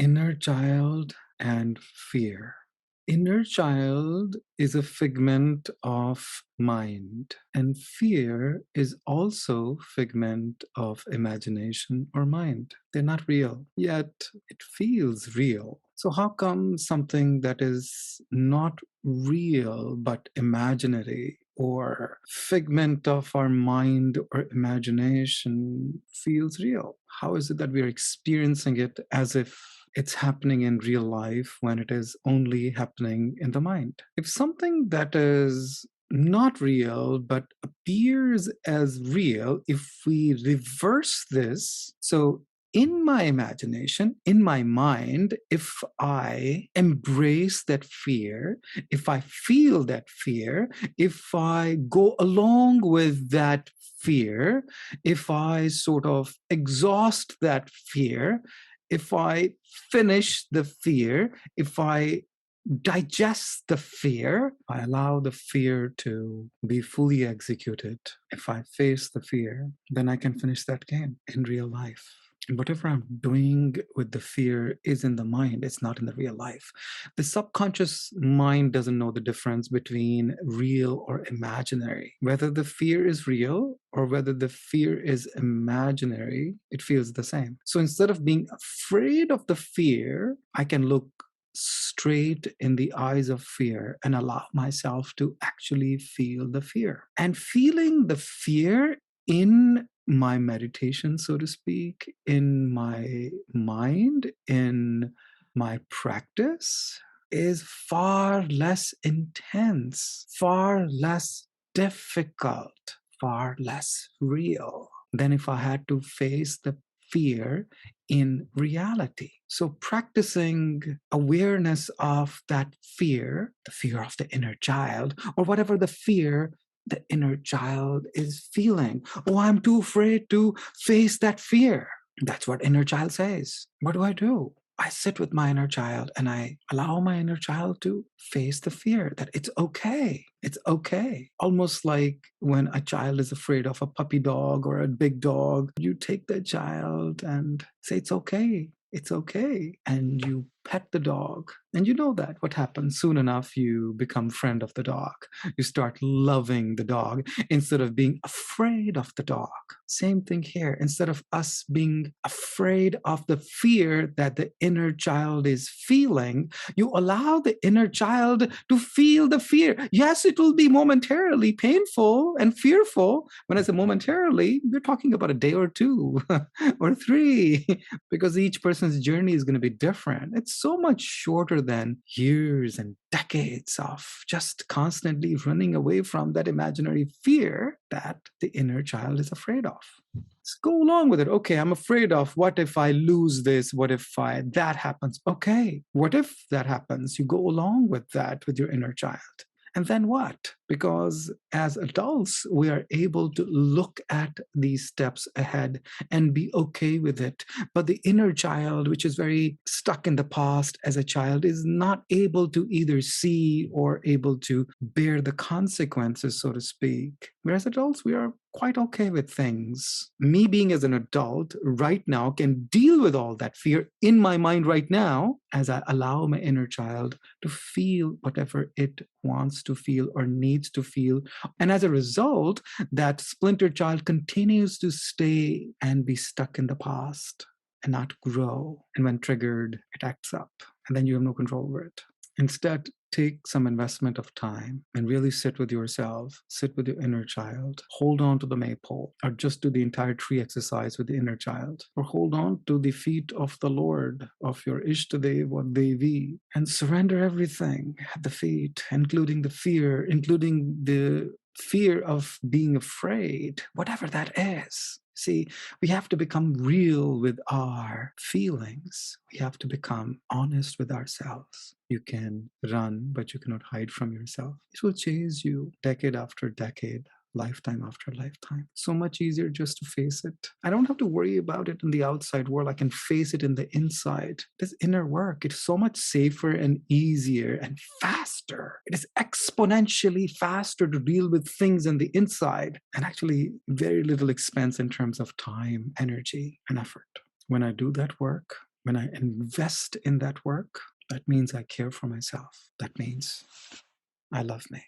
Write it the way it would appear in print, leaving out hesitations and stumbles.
Inner child and fear. Inner child is a figment of mind, and fear is also figment of imagination or mind. They're not real, yet it feels real. So how come something that is not real but imaginary or figment of our mind or imagination feels real? How is it that we are experiencing it as if it's happening in real life when it is only happening in the mind? If something that is not real but appears as real, if we reverse this, so in my imagination, in my mind, if I embrace that fear, if I feel that fear, if I go along with that fear, if I sort of exhaust that fear, if I finish the fear, if I digest the fear, I allow the fear to be fully executed. If I face the fear, then I can finish that game in real life. And whatever I'm doing with the fear is in the mind, it's not in the real life. The subconscious mind doesn't know the difference between real or imaginary. Whether the fear is real or whether the fear is imaginary, it feels the same. So instead of being afraid of the fear, I can look straight in the eyes of fear and allow myself to actually feel the fear. And feeling the fear in my meditation, so to speak, in my mind, in my practice, is far less intense, far less difficult, far less real than if I had to face the fear in reality. So, practicing awareness of that fear, the fear of the inner child, or whatever the fear the inner child is feeling. Oh, I'm too afraid to face that fear. That's what inner child says. What do? I sit with my inner child and I allow my inner child to face the fear that it's okay. It's okay. Almost like when a child is afraid of a puppy dog or a big dog, you take the child and say, it's okay. It's okay. And you pet the dog. And you know that what happens soon enough, you become friend of the dog. You start loving the dog instead of being afraid of the dog. Same thing here. Instead of us being afraid of the fear that the inner child is feeling, you allow the inner child to feel the fear. Yes, it will be momentarily painful and fearful. When I say momentarily, we're talking about a day or two or three, because each person's journey is going to be different. It's so much shorter than years and decades of just constantly running away from that imaginary fear that the inner child is afraid of. Let's go along with it. Okay, I'm afraid of what if I lose this? What if that happens? Okay, what if that happens? You go along with that with your inner child. And then what? Because as adults, we are able to look at these steps ahead and be okay with it. But the inner child, which is very stuck in the past as a child, is not able to either see or able to bear the consequences, so to speak. Whereas adults, we are quite okay with things. Me being as an adult right now can deal with all that fear in my mind right now as I allow my inner child to feel whatever it wants to feel or needs to feel. And as a result, that splintered child continues to stay and be stuck in the past and not grow. And when triggered, it acts up, and then you have no control over it. Instead, take some investment of time and really sit with yourself, sit with your inner child, hold on to the maypole, or just do the entire tree exercise with the inner child, or hold on to the feet of the Lord, of your Ishtadev or Devi, and surrender everything at the feet, including the fear, including the fear of being afraid, whatever that is. See, we have to become real with our feelings. We have to become honest with ourselves. You can run, but you cannot hide from yourself. It will chase you decade after decade, lifetime after lifetime. So much easier just to face it. I don't have to worry about it in the outside world. I can face it in the inside. This inner work, it's so much safer and easier and faster. It is exponentially faster to deal with things in the inside, and actually very little expense in terms of time, energy, and effort. When I do that work, When I invest in that work, that means I care for myself. That means I love me.